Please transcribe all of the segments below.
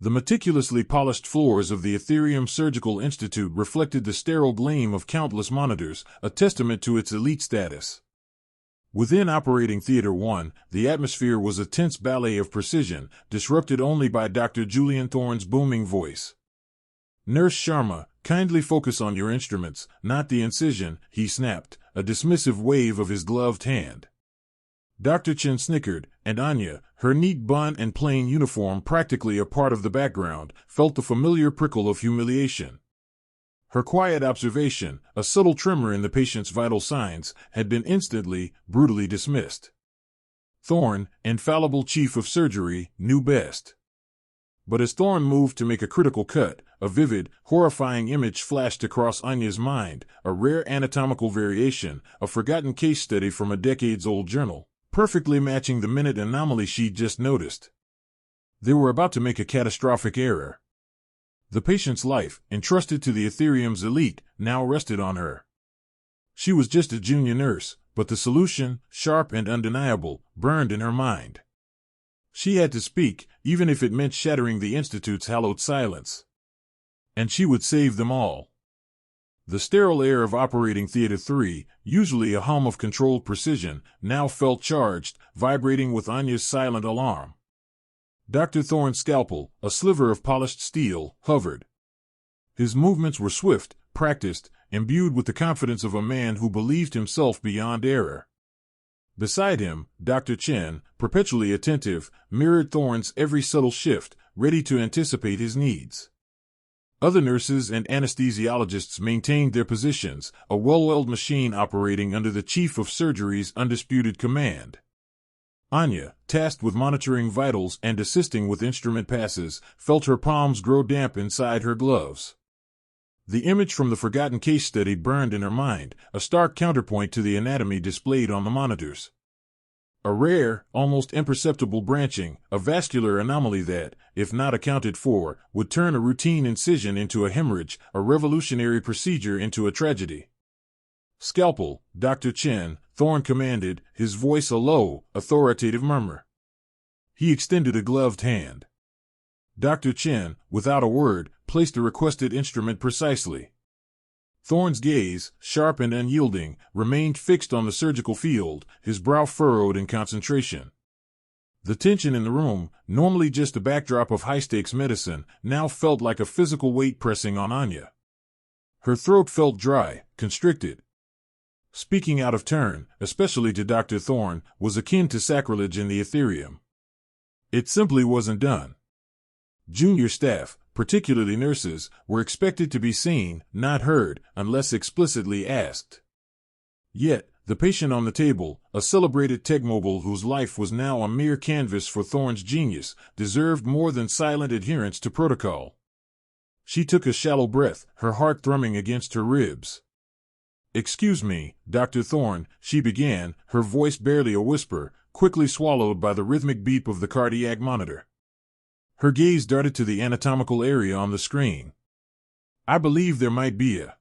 The meticulously polished floors of the Aetherium Surgical Institute reflected the sterile gleam of countless monitors, a testament to its elite status. Within Operating Theater 1, the atmosphere was a tense ballet of precision, disrupted only by Dr. Julian Thorne's booming voice. "Nurse Sharma, kindly focus on your instruments, not the incision," he snapped, a dismissive wave of his gloved hand. Dr. Chen snickered, and Anya, her neat bun and plain uniform practically a part of the background, felt the familiar prickle of humiliation. Her quiet observation, a subtle tremor in the patient's vital signs, had been instantly, brutally dismissed. Thorne, infallible chief of surgery, knew best. But as Thorne moved to make a critical cut, a vivid, horrifying image flashed across Anya's mind, a rare anatomical variation, a forgotten case study from a decades-old journal, perfectly matching the minute anomaly she'd just noticed. They were about to make a catastrophic error. The patient's life, entrusted to the Aetherium's elite, now rested on her. She was just a junior nurse, but the solution, sharp and undeniable, burned in her mind. She had to speak, even if it meant shattering the Institute's hallowed silence. And she would save them all. The sterile air of Operating Theater 3, usually a hum of controlled precision, now felt charged, vibrating with Anya's silent alarm. Dr. Thorne's scalpel, a sliver of polished steel, hovered. His movements were swift, practiced, imbued with the confidence of a man who believed himself beyond error. Beside him, Dr. Chen, perpetually attentive, mirrored Thorne's every subtle shift, ready to anticipate his needs. Other nurses and anesthesiologists maintained their positions, a well-oiled machine operating under the chief of surgery's undisputed command. Anya, tasked with monitoring vitals and assisting with instrument passes, felt her palms grow damp inside her gloves. The image from the forgotten case study burned in her mind, a stark counterpoint to the anatomy displayed on the monitors. A rare, almost imperceptible branching, a vascular anomaly that, if not accounted for, would turn a routine incision into a hemorrhage, a revolutionary procedure into a tragedy. "Scalpel, Dr. Chen," Thorne commanded, his voice a low, authoritative murmur. He extended a gloved hand. Dr. Chen, without a word, placed the requested instrument precisely. Thorne's gaze, sharp and unyielding, remained fixed on the surgical field, his brow furrowed in concentration. The tension in the room, normally just a backdrop of high-stakes medicine, now felt like a physical weight pressing on Anya. Her throat felt dry, constricted. Speaking out of turn, especially to Dr. Thorne, was akin to sacrilege in the Aetherium. It simply wasn't done. Junior staff, particularly nurses, were expected to be seen, not heard, unless explicitly asked. Yet, the patient on the table, a celebrated techmobile whose life was now a mere canvas for Thorne's genius, deserved more than silent adherence to protocol. She took a shallow breath, her heart thrumming against her ribs. "Excuse me, Dr. Thorne," she began, her voice barely a whisper, quickly swallowed by the rhythmic beep of the cardiac monitor. Her gaze darted to the anatomical area on the screen. "I believe there might be a—"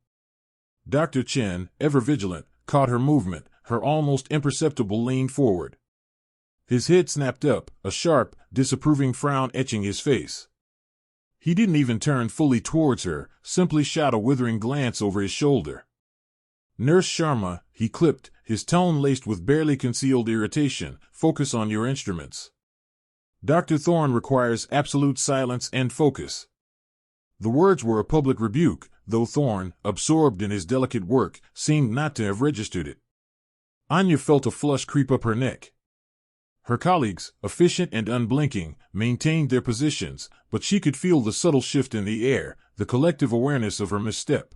Dr. Chen, ever vigilant, caught her movement, her almost imperceptible lean forward. His head snapped up, a sharp, disapproving frown etching his face. He didn't even turn fully towards her, simply shot a withering glance over his shoulder. "Nurse Sharma," he clipped, his tone laced with barely concealed irritation, "focus on your instruments. Dr. Thorne requires absolute silence and focus." The words were a public rebuke, though Thorne, absorbed in his delicate work, seemed not to have registered it. Anya felt a flush creep up her neck. Her colleagues, efficient and unblinking, maintained their positions, but she could feel the subtle shift in the air, the collective awareness of her misstep.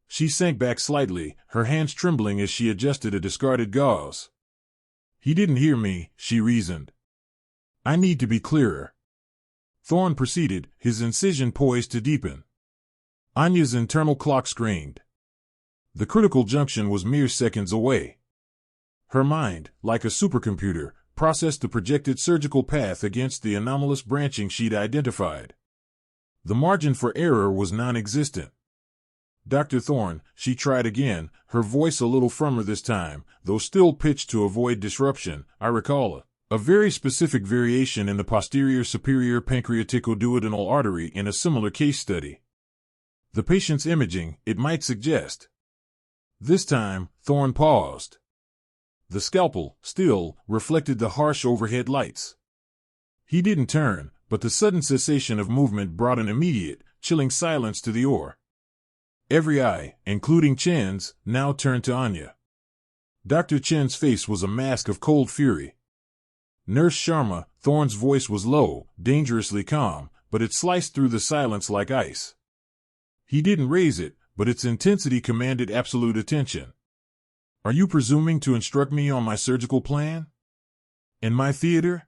She sank back slightly, her hands trembling as she adjusted a discarded gauze. "He didn't hear me," she reasoned. "I need to be clearer." Thorne proceeded, his incision poised to deepen. Anya's internal clock screamed. The critical junction was mere seconds away. Her mind, like a supercomputer, processed the projected surgical path against the anomalous branching she'd identified. The margin for error was non-existent. "Dr. Thorne," she tried again, her voice a little firmer this time, though still pitched to avoid disruption, "I recall a A very specific variation in the posterior superior pancreaticoduodenal artery in a similar case study. The patient's imaging, it might suggest. This time, Thorne paused. The scalpel, still, reflected the harsh overhead lights. He didn't turn, but the sudden cessation of movement brought an immediate, chilling silence to the OR. Every eye, including Chen's, now turned to Anya. Dr. Chen's face was a mask of cold fury. Nurse Sharma, Thorne's voice was low, dangerously calm, but it sliced through the silence like ice. He didn't raise it, but its intensity commanded absolute attention. Are you presuming to instruct me on my surgical plan? In my theater?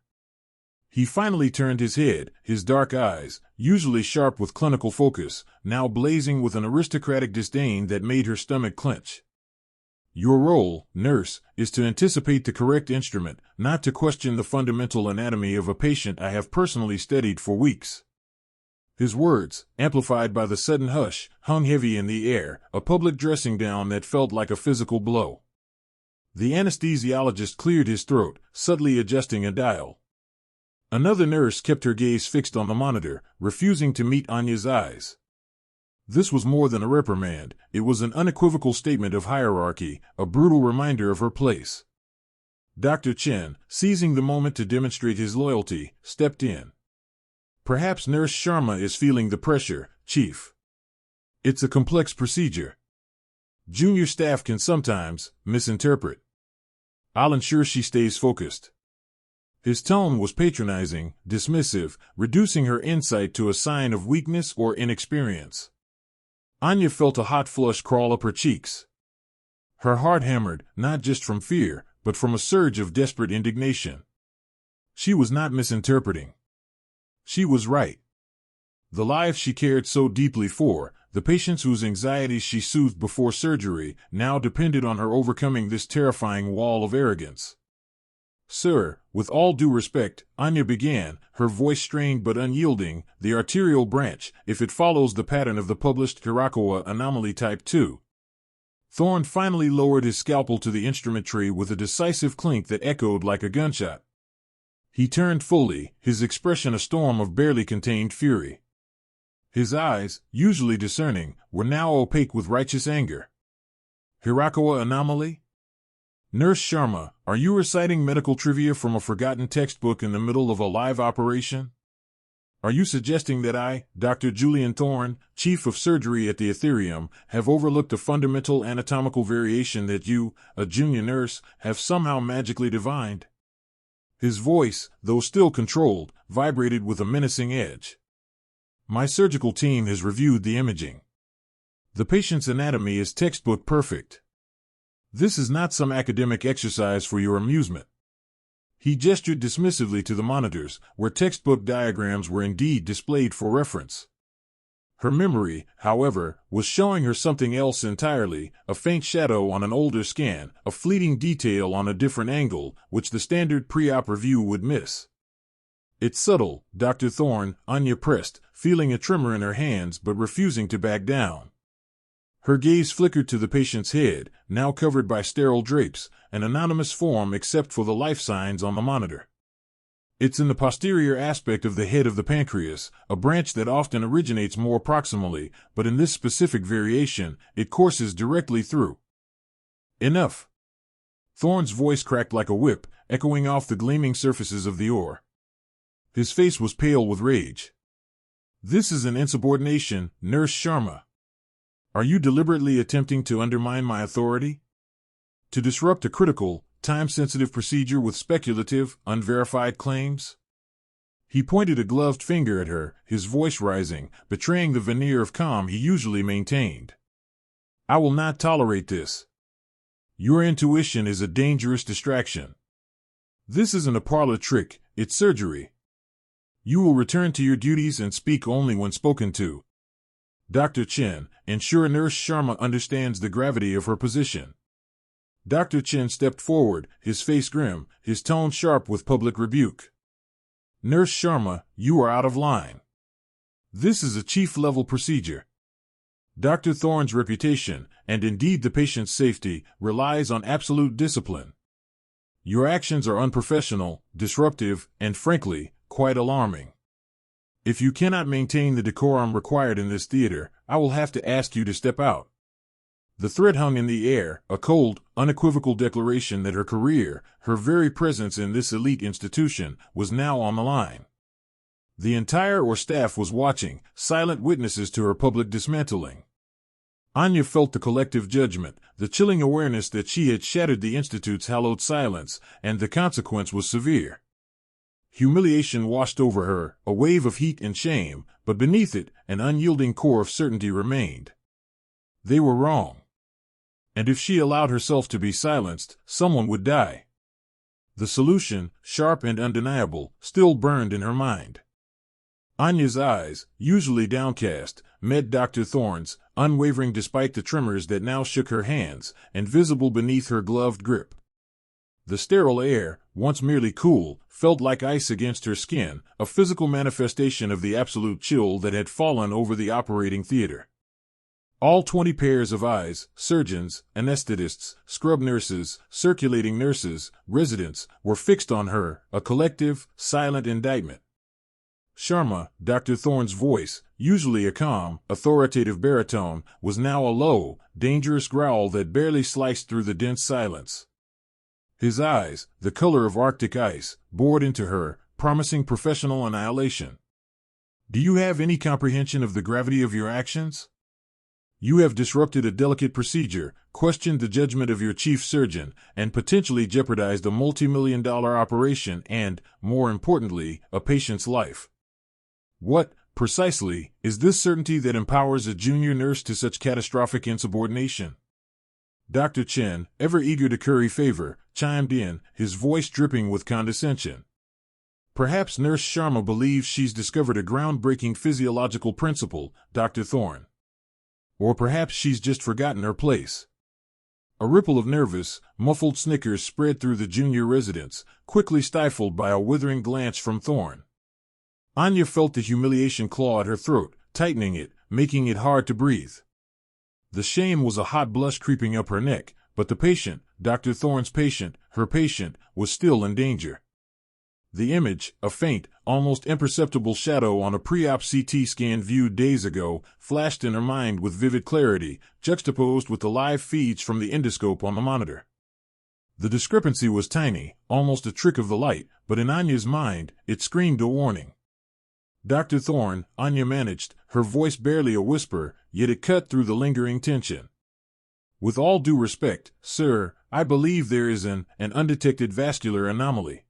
He finally turned his head, his dark eyes, usually sharp with clinical focus, now blazing with an aristocratic disdain that made her stomach clench. Your role, nurse, is to anticipate the correct instrument, not to question the fundamental anatomy of a patient I have personally studied for weeks. His words, amplified by the sudden hush, hung heavy in the air, a public dressing down that felt like a physical blow. The anesthesiologist cleared his throat, subtly adjusting a dial. Another nurse kept her gaze fixed on the monitor, refusing to meet Anya's eyes. This was more than a reprimand, it was an unequivocal statement of hierarchy, a brutal reminder of her place. Dr. Chen, seizing the moment to demonstrate his loyalty, stepped in. Perhaps Nurse Sharma is feeling the pressure, Chief. It's a complex procedure. Junior staff can sometimes misinterpret. I'll ensure she stays focused. His tone was patronizing, dismissive, reducing her insight to a sign of weakness or inexperience. Anya felt a hot flush crawl up her cheeks. Her heart hammered, not just from fear, but from a surge of desperate indignation. She was not misinterpreting. She was right. The lives she cared so deeply for, the patients whose anxieties she soothed before surgery, now depended on her overcoming this terrifying wall of arrogance. Sir, with all due respect, Anya began, her voice strained but unyielding, the arterial branch, if it follows the pattern of the published Hirakawa anomaly type 2. Thorne finally lowered his scalpel to the instrument tray with a decisive clink that echoed like a gunshot. He turned fully, his expression a storm of barely contained fury. His eyes, usually discerning, were now opaque with righteous anger. Hirakawa anomaly? Nurse Sharma, are you reciting medical trivia from a forgotten textbook in the middle of a live operation? Are you suggesting that I, Dr. Julian Thorne, Chief of Surgery at the Aetherium, have overlooked a fundamental anatomical variation that you, a junior nurse, have somehow magically divined? His voice, though still controlled, vibrated with a menacing edge. My surgical team has reviewed the imaging. The patient's anatomy is textbook perfect. This is not some academic exercise for your amusement. He gestured dismissively to the monitors, where textbook diagrams were indeed displayed for reference. Her memory, however, was showing her something else entirely, a faint shadow on an older scan, a fleeting detail on a different angle, which the standard pre-op review would miss. It's subtle, Dr. Thorne, Anya pressed, feeling a tremor in her hands but refusing to back down. Her gaze flickered to the patient's head, now covered by sterile drapes, an anonymous form except for the life signs on the monitor. It's in the posterior aspect of the head of the pancreas, a branch that often originates more proximally, but in this specific variation, it courses directly through. Enough. Thorne's voice cracked like a whip, echoing off the gleaming surfaces of the ore. His face was pale with rage. This is an insubordination, Nurse Sharma. Are you deliberately attempting to undermine my authority? To disrupt a critical, time-sensitive procedure with speculative, unverified claims? He pointed a gloved finger at her, his voice rising, betraying the veneer of calm he usually maintained. I will not tolerate this. Your intuition is a dangerous distraction. This isn't a parlor trick, it's surgery. You will return to your duties and speak only when spoken to. Dr. Chen, ensure Nurse Sharma understands the gravity of her position. Dr. Chen stepped forward, his face grim, his tone sharp with public rebuke. Nurse Sharma, you are out of line. This is a chief-level procedure. Dr. Thorne's reputation, and indeed the patient's safety, relies on absolute discipline. Your actions are unprofessional, disruptive, and frankly, quite alarming. If you cannot maintain the decorum required in this theater, I will have to ask you to step out." The threat hung in the air, a cold, unequivocal declaration that her career, her very presence in this elite institution, was now on the line. The entire staff was watching, silent witnesses to her public dismantling. Anya felt the collective judgment, the chilling awareness that she had shattered the Institute's hallowed silence, and the consequence was severe. Humiliation washed over her, a wave of heat and shame, but beneath it, an unyielding core of certainty remained. They were wrong. And if she allowed herself to be silenced, someone would die. The solution, sharp and undeniable, still burned in her mind. Anya's eyes, usually downcast, met Dr. Thorne's, unwavering despite the tremors that now shook her hands, and visible beneath her gloved grip. The sterile air, once merely cool, felt like ice against her skin, a physical manifestation of the absolute chill that had fallen over the operating theater. All 20 pairs of eyes, surgeons, anesthetists, scrub nurses, circulating nurses, residents, were fixed on her, a collective, silent indictment. Sharma, Dr. Thorne's voice, usually a calm, authoritative baritone, was now a low, dangerous growl that barely sliced through the dense silence. His eyes, the color of Arctic ice, bored into her, promising professional annihilation. "Do you have any comprehension of the gravity of your actions? You have disrupted a delicate procedure, questioned the judgment of your chief surgeon, and potentially jeopardized a multi-million-dollar operation and, more importantly, a patient's life. What, precisely, is this certainty that empowers a junior nurse to such catastrophic insubordination?" Dr. Chen, ever eager to curry favor, chimed in, his voice dripping with condescension. "Perhaps Nurse Sharma believes she's discovered a groundbreaking physiological principle, Dr. Thorne. Or perhaps she's just forgotten her place." A ripple of nervous, muffled snickers spread through the junior residents, quickly stifled by a withering glance from Thorne. Anya felt the humiliation claw at her throat, tightening it, making it hard to breathe. The shame was a hot blush creeping up her neck, but the patient, Dr. Thorne's patient, her patient, was still in danger. The image, a faint, almost imperceptible shadow on a pre-op CT scan viewed days ago, flashed in her mind with vivid clarity, juxtaposed with the live feeds from the endoscope on the monitor. The discrepancy was tiny, almost a trick of the light, but in Anya's mind, it screamed a warning. "Dr. Thorne," Anya managed, her voice barely a whisper, yet it cut through the lingering tension. "With all due respect, sir, I believe there is an undetected vascular anomaly.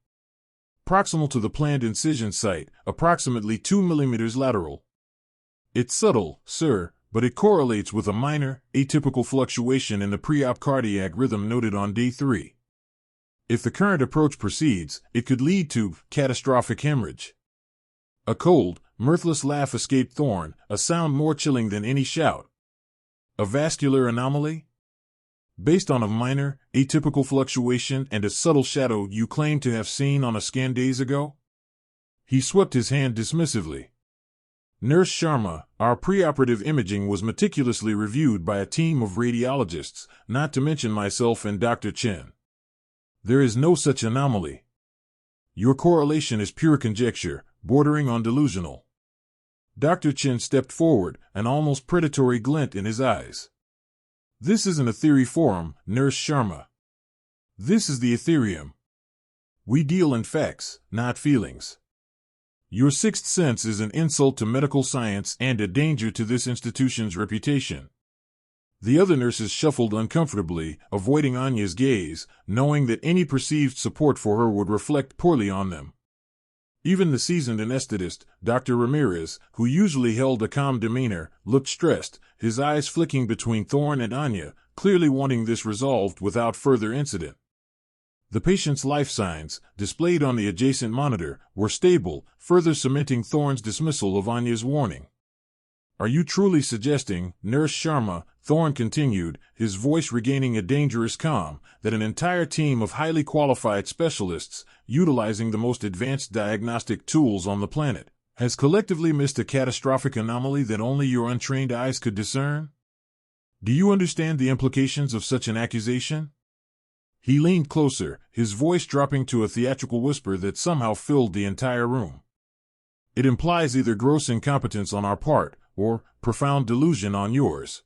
Proximal to the planned incision site, approximately 2 millimeters lateral. It's subtle, sir, but it correlates with a minor, atypical fluctuation in the pre-op cardiac rhythm noted on day 3. If the current approach proceeds, it could lead to catastrophic hemorrhage." A cold, mirthless laugh escaped Thorne, a sound more chilling than any shout. "A vascular anomaly? Based on a minor, atypical fluctuation and a subtle shadow you claim to have seen on a scan days ago?" He swept his hand dismissively. "Nurse Sharma, our preoperative imaging was meticulously reviewed by a team of radiologists, not to mention myself and Dr. Chen. There is no such anomaly. Your correlation is pure conjecture, bordering on delusional." Dr. Chen stepped forward, an almost predatory glint in his eyes. "This isn't a theory forum, Nurse Sharma. This is the Aetherium. We deal in facts, not feelings. Your sixth sense is an insult to medical science and a danger to this institution's reputation." The other nurses shuffled uncomfortably, avoiding Anya's gaze, knowing that any perceived support for her would reflect poorly on them. Even the seasoned anesthetist, Dr. Ramirez, who usually held a calm demeanor, looked stressed, his eyes flicking between Thorne and Anya, clearly wanting this resolved without further incident. The patient's life signs, displayed on the adjacent monitor, were stable, further cementing Thorne's dismissal of Anya's warning. "Are you truly suggesting, Nurse Sharma," Thorne continued, his voice regaining a dangerous calm, "that an entire team of highly qualified specialists, utilizing the most advanced diagnostic tools on the planet, has collectively missed a catastrophic anomaly that only your untrained eyes could discern? Do you understand the implications of such an accusation?" He leaned closer, his voice dropping to a theatrical whisper that somehow filled the entire room. It implies either gross incompetence on our part, or profound delusion on yours.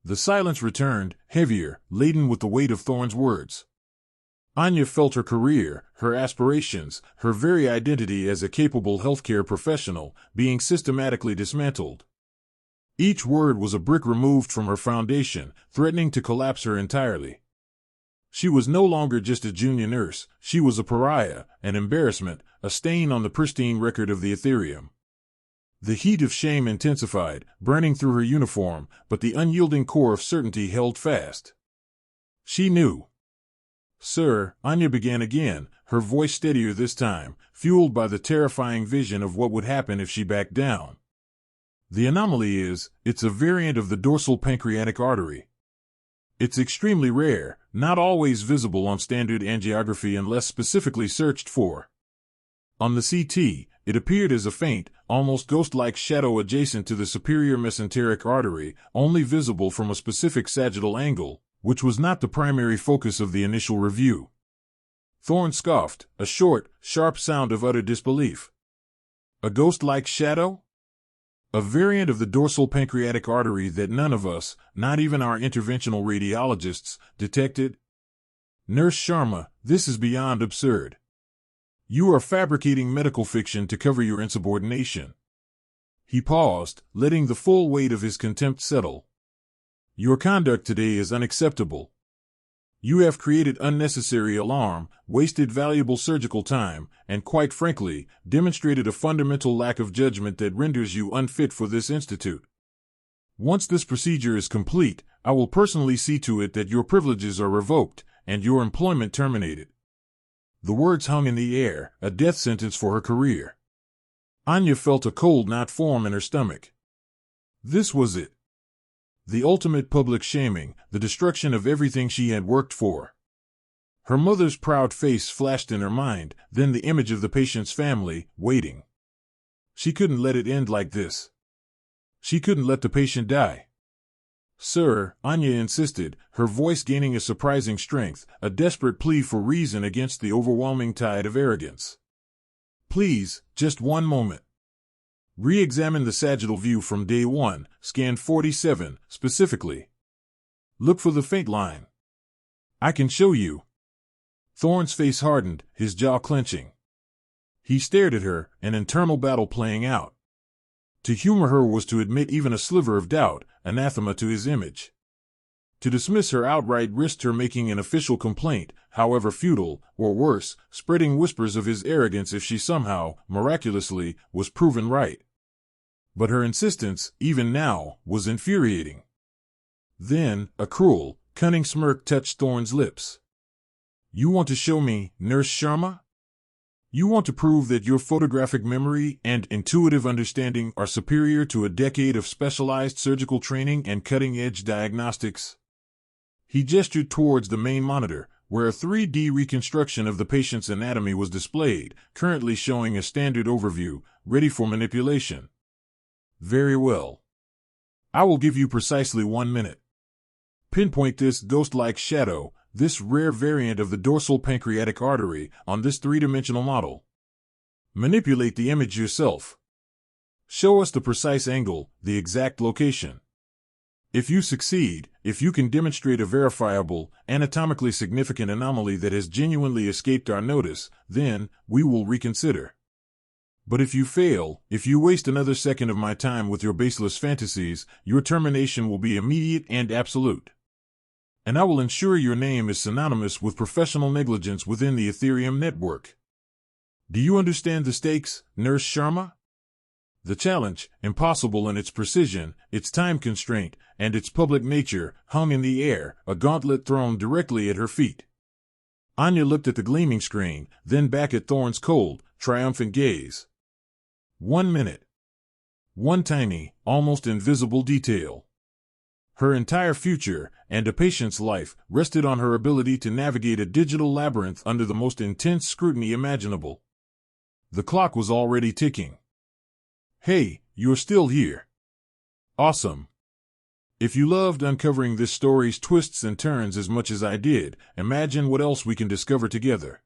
The silence returned, heavier, laden with the weight of Thorne's words. Anya felt her career, her aspirations, her very identity as a capable healthcare professional, being systematically dismantled. Each word was a brick removed from her foundation, threatening to collapse her entirely. She was no longer just a junior nurse, she was a pariah, an embarrassment, a stain on the pristine record of the Aetherium. The heat of shame intensified, burning through her uniform, but the unyielding core of certainty held fast. She knew. "Sir," Anya began again, her voice steadier this time, fueled by the terrifying vision of what would happen if she backed down. "The anomaly is, it's a variant of the dorsal pancreatic artery. It's extremely rare, not always visible on standard angiography unless specifically searched for. On the CT, it appeared as a faint, almost ghost-like shadow adjacent to the superior mesenteric artery, only visible from a specific sagittal angle, which was not the primary focus of the initial review." Thorne scoffed, a short, sharp sound of utter disbelief. "A ghost-like shadow? A variant of the dorsal pancreatic artery that none of us, not even our interventional radiologists, detected? Nurse Sharma, this is beyond absurd. You are fabricating medical fiction to cover your insubordination." He paused, letting the full weight of his contempt settle. "Your conduct today is unacceptable. You have created unnecessary alarm, wasted valuable surgical time, and quite frankly, demonstrated a fundamental lack of judgment that renders you unfit for this institute. Once this procedure is complete, I will personally see to it that your privileges are revoked and your employment terminated." The words hung in the air, a death sentence for her career. Anya felt a cold knot form in her stomach. This was it. The ultimate public shaming, the destruction of everything she had worked for. Her mother's proud face flashed in her mind, then the image of the patient's family, waiting. She couldn't let it end like this. She couldn't let the patient die. "Sir," Anya insisted, her voice gaining a surprising strength, a desperate plea for reason against the overwhelming tide of arrogance. "Please, just one moment. Re-examine the sagittal view from day 1, scan 47, specifically. Look for the faint line. I can show you." Thorne's face hardened, his jaw clenching. He stared at her, an internal battle playing out. To humor her was to admit even a sliver of doubt, anathema to his image. To dismiss her outright risked her making an official complaint, however futile, or worse, spreading whispers of his arrogance if she somehow, miraculously, was proven right. But her insistence, even now, was infuriating. Then, a cruel, cunning smirk touched Thorne's lips. "You want to show me, Nurse Sharma? You want to prove that your photographic memory and intuitive understanding are superior to a decade of specialized surgical training and cutting-edge diagnostics?" He gestured towards the main monitor, where a 3D reconstruction of the patient's anatomy was displayed, currently showing a standard overview, ready for manipulation. "Very well. I will give you precisely 1 minute. Pinpoint this ghost-like shadow, this rare variant of the dorsal pancreatic artery, on this three-dimensional model. Manipulate the image yourself. Show us the precise angle, the exact location. If you succeed, if you can demonstrate a verifiable, anatomically significant anomaly that has genuinely escaped our notice, then we will reconsider. But if you fail, if you waste another second of my time with your baseless fantasies, your termination will be immediate and absolute. And I will ensure your name is synonymous with professional negligence within the Aetherium network. Do you understand the stakes, Nurse Sharma?" The challenge, impossible in its precision, its time constraint, and its public nature, hung in the air, a gauntlet thrown directly at her feet. Anya looked at the gleaming screen, then back at Thorne's cold, triumphant gaze. 1 minute. One tiny, almost invisible detail. Her entire future, and a patient's life, rested on her ability to navigate a digital labyrinth under the most intense scrutiny imaginable. The clock was already ticking. "Hey, you're still here. Awesome. If you loved uncovering this story's twists and turns as much as I did, imagine what else we can discover together.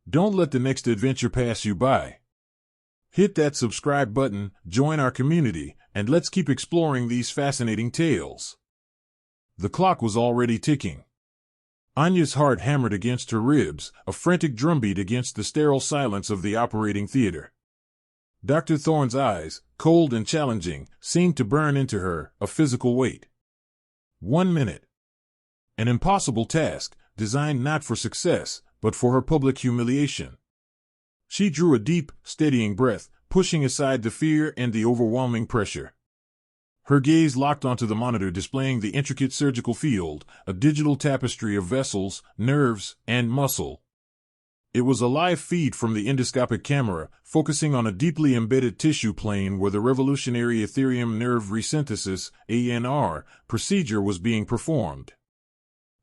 Don't let the next adventure pass you by. Hit that subscribe button, join our community, and let's keep exploring these fascinating tales. The clock was already ticking. Anya's heart hammered against her ribs, a frantic drumbeat against the sterile silence of the operating theater. Dr. Thorne's eyes, cold and challenging, seemed to burn into her, a physical weight. 1 minute. An impossible task, designed not for success, but for her public humiliation. She drew a deep, steadying breath, pushing aside the fear and the overwhelming pressure. Her gaze locked onto the monitor displaying the intricate surgical field, a digital tapestry of vessels, nerves, and muscle. It was a live feed from the endoscopic camera, focusing on a deeply embedded tissue plane where the revolutionary Aetherium nerve resynthesis (ANR) procedure was being performed.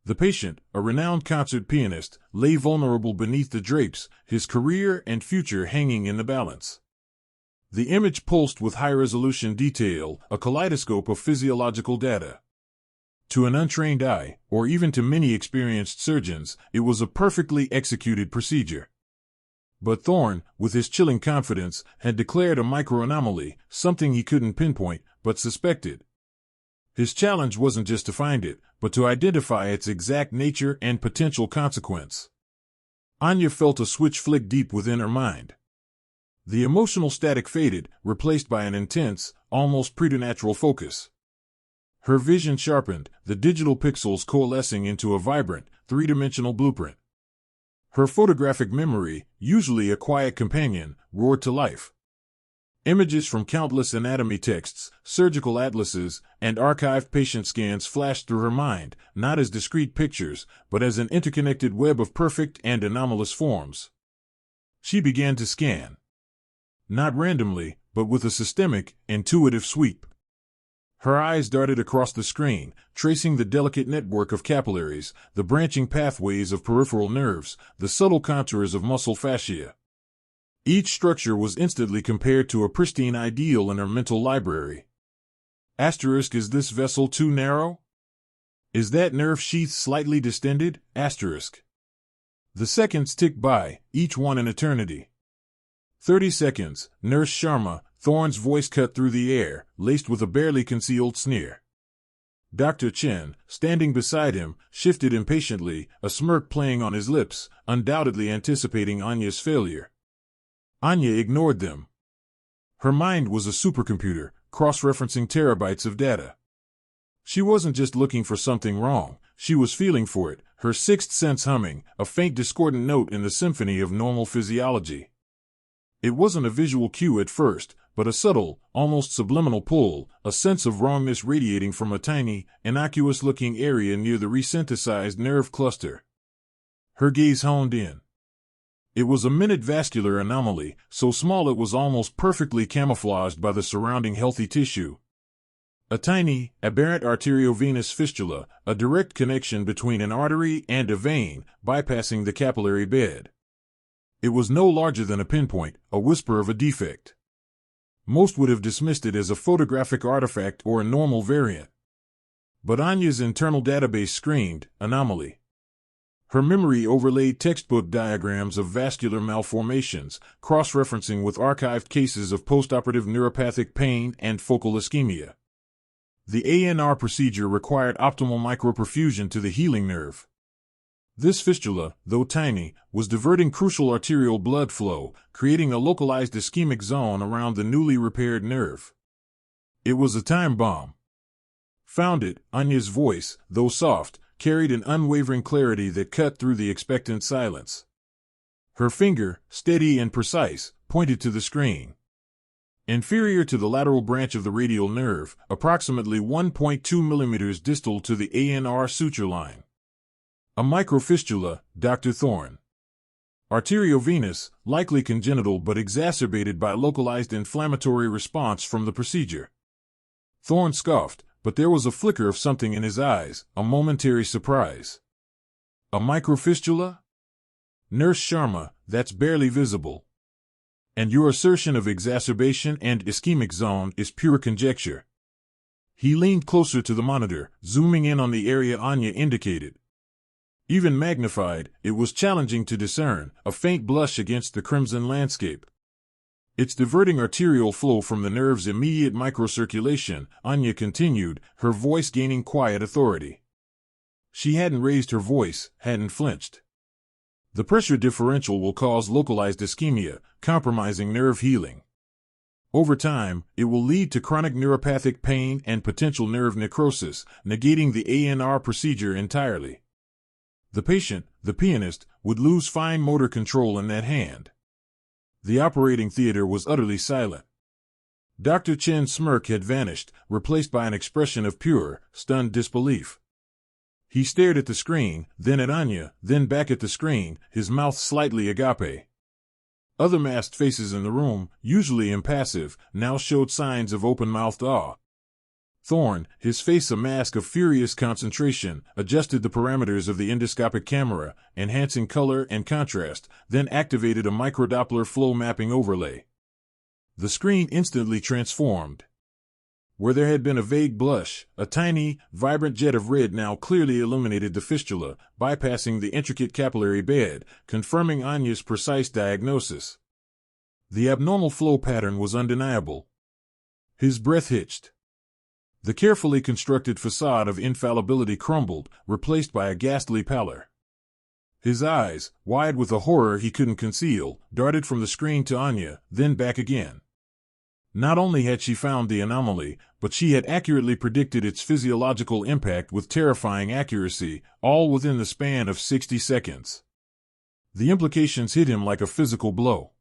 The patient, a renowned concert pianist, lay vulnerable beneath the drapes, his career and future hanging in the balance. The image pulsed with high-resolution detail, a kaleidoscope of physiological data. To an untrained eye, or even to many experienced surgeons, it was a perfectly executed procedure. But Thorne, with his chilling confidence, had declared a microanomaly, something he couldn't pinpoint, but suspected. His challenge wasn't just to find it, but to identify its exact nature and potential consequence. Anya felt a switch flick deep within her mind. The emotional static faded, replaced by an intense, almost preternatural focus. Her vision sharpened, the digital pixels coalescing into a vibrant, three-dimensional blueprint. Her photographic memory, usually a quiet companion, roared to life. Images from countless anatomy texts, surgical atlases, and archived patient scans flashed through her mind, not as discrete pictures, but as an interconnected web of perfect and anomalous forms. She began to scan. Not randomly, but with a systemic, intuitive sweep. Her eyes darted across the screen, tracing the delicate network of capillaries, the branching pathways of peripheral nerves, the subtle contours of muscle fascia. Each structure was instantly compared to a pristine ideal in her mental library. Asterisk, is this vessel too narrow? Is that nerve sheath slightly distended? Asterisk. The seconds ticked by, each one an eternity. 30 seconds, Nurse Sharma, Thorne's voice cut through the air, laced with a barely concealed sneer. Dr. Chen, standing beside him, shifted impatiently, a smirk playing on his lips, undoubtedly anticipating Anya's failure. Anya ignored them. Her mind was a supercomputer, cross-referencing terabytes of data. She wasn't just looking for something wrong, she was feeling for it, her sixth sense humming, a faint discordant note in the symphony of normal physiology. It wasn't a visual cue at first, but a subtle, almost subliminal pull, a sense of wrongness radiating from a tiny, innocuous-looking area near the resynthesized nerve cluster. Her gaze honed in. It was a minute vascular anomaly, so small it was almost perfectly camouflaged by the surrounding healthy tissue. A tiny, aberrant arteriovenous fistula, a direct connection between an artery and a vein, bypassing the capillary bed. It was no larger than a pinpoint, a whisper of a defect. Most would have dismissed it as a photographic artifact or a normal variant. But Anya's internal database screamed, anomaly. Her memory overlaid textbook diagrams of vascular malformations, cross-referencing with archived cases of postoperative neuropathic pain and focal ischemia. The ANR procedure required optimal microperfusion to the healing nerve. This fistula, though tiny, was diverting crucial arterial blood flow, creating a localized ischemic zone around the newly repaired nerve. It was a time bomb. Found it, Anya's voice, though soft, carried an unwavering clarity that cut through the expectant silence. Her finger, steady and precise, pointed to the screen. Inferior to the lateral branch of the radial nerve, approximately 1.2 millimeters distal to the ANR suture line. A microfistula, Dr. Thorne. Arteriovenous, likely congenital but exacerbated by localized inflammatory response from the procedure. Thorne scoffed, but there was a flicker of something in his eyes, a momentary surprise. A microfistula? Nurse Sharma, that's barely visible. And your assertion of exacerbation and ischemic zone is pure conjecture. He leaned closer to the monitor, zooming in on the area Anya indicated. Even magnified, it was challenging to discern, a faint blush against the crimson landscape. It's diverting arterial flow from the nerve's immediate microcirculation, Anya continued, her voice gaining quiet authority. She hadn't raised her voice, hadn't flinched. The pressure differential will cause localized ischemia, compromising nerve healing. Over time, it will lead to chronic neuropathic pain and potential nerve necrosis, negating the ANR procedure entirely. The patient, the pianist, would lose fine motor control in that hand. The operating theater was utterly silent. Dr. Chen's smirk had vanished, replaced by an expression of pure, stunned disbelief. He stared at the screen, then at Anya, then back at the screen, his mouth slightly agape. Other masked faces in the room, usually impassive, now showed signs of open-mouthed awe. Thorne, his face a mask of furious concentration, adjusted the parameters of the endoscopic camera, enhancing color and contrast, then activated a microdoppler flow mapping overlay. The screen instantly transformed. Where there had been a vague blush, a tiny, vibrant jet of red now clearly illuminated the fistula, bypassing the intricate capillary bed, confirming Anya's precise diagnosis. The abnormal flow pattern was undeniable. His breath hitched. The carefully constructed facade of infallibility crumbled, replaced by a ghastly pallor. His eyes, wide with a horror he couldn't conceal, darted from the screen to Anya, then back again. Not only had she found the anomaly, but she had accurately predicted its physiological impact with terrifying accuracy, all within the span of 60 seconds. The implications hit him like a physical blow.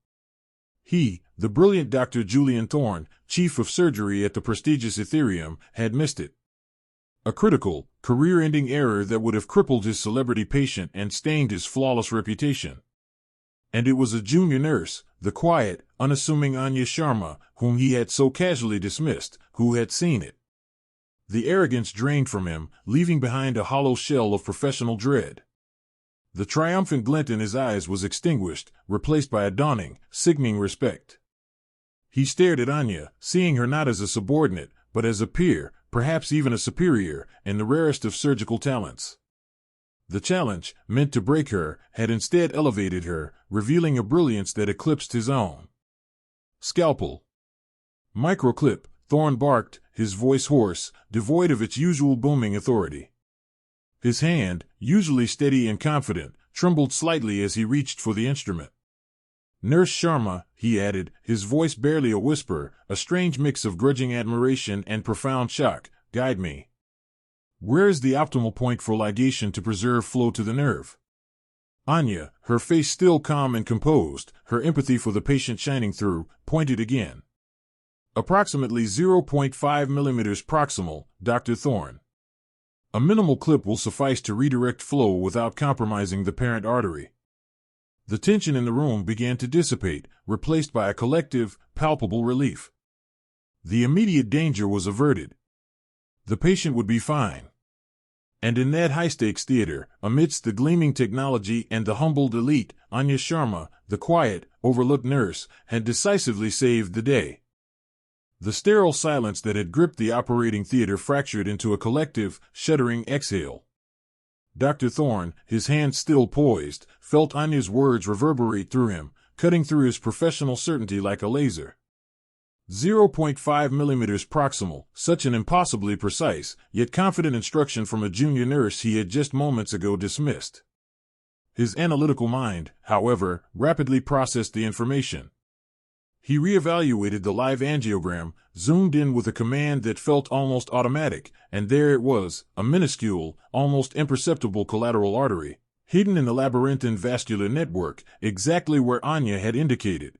He, the brilliant Dr. Julian Thorne, chief of surgery at the prestigious Aetherium, had missed it. A critical, career-ending error that would have crippled his celebrity patient and stained his flawless reputation. And it was a junior nurse, the quiet, unassuming Anya Sharma, whom he had so casually dismissed, who had seen it. The arrogance drained from him, leaving behind a hollow shell of professional dread. The triumphant glint in his eyes was extinguished, replaced by a dawning, sickening respect. He stared at Anya, seeing her not as a subordinate, but as a peer, perhaps even a superior, and the rarest of surgical talents. The challenge, meant to break her, had instead elevated her, revealing a brilliance that eclipsed his own. Scalpel. Microclip, Thorne barked, his voice hoarse, devoid of its usual booming authority. His hand, usually steady and confident, trembled slightly as he reached for the instrument. Nurse Sharma, he added, his voice barely a whisper, a strange mix of grudging admiration and profound shock, guide me. Where is the optimal point for ligation to preserve flow to the nerve? Anya, her face still calm and composed, her empathy for the patient shining through, pointed again. Approximately 0.5 millimeters proximal, Dr. Thorne. A minimal clip will suffice to redirect flow without compromising the parent artery. The tension in the room began to dissipate, replaced by a collective, palpable relief. The immediate danger was averted. The patient would be fine. And in that high-stakes theater, amidst the gleaming technology and the humbled elite, Anya Sharma, the quiet, overlooked nurse, had decisively saved the day. The sterile silence that had gripped the operating theater fractured into a collective, shuddering exhale. Dr. Thorne, his hands still poised, felt Anya's words reverberate through him, cutting through his professional certainty like a laser. 0.5 millimeters proximal, such an impossibly precise, yet confident instruction from a junior nurse he had just moments ago dismissed. His analytical mind, however, rapidly processed the information. He reevaluated the live angiogram, zoomed in with a command that felt almost automatic, and there it was, a minuscule, almost imperceptible collateral artery, hidden in the labyrinthine vascular network, exactly where Anya had indicated.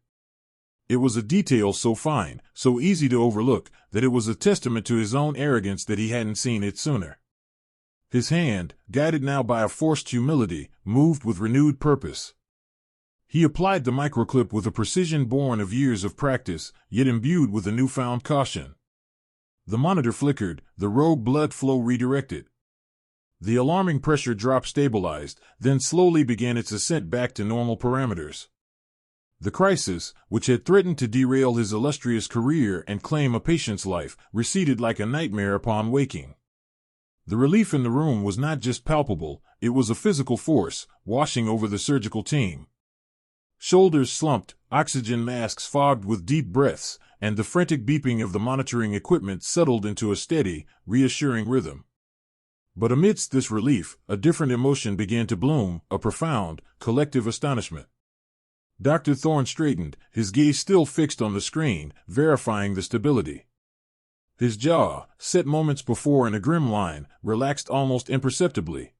It was a detail so fine, so easy to overlook, that it was a testament to his own arrogance that he hadn't seen it sooner. His hand, guided now by a forced humility, moved with renewed purpose. He applied the microclip with a precision born of years of practice, yet imbued with a newfound caution. The monitor flickered, the rogue blood flow redirected. The alarming pressure drop stabilized, then slowly began its ascent back to normal parameters. The crisis, which had threatened to derail his illustrious career and claim a patient's life, receded like a nightmare upon waking. The relief in the room was not just palpable, it was a physical force, washing over the surgical team. Shoulders slumped, oxygen masks fogged with deep breaths, and the frantic beeping of the monitoring equipment settled into a steady, reassuring rhythm. But amidst this relief, a different emotion began to bloom, a profound, collective astonishment. Dr. Thorne straightened, his gaze still fixed on the screen, verifying the stability. His jaw, set moments before in a grim line, relaxed almost imperceptibly.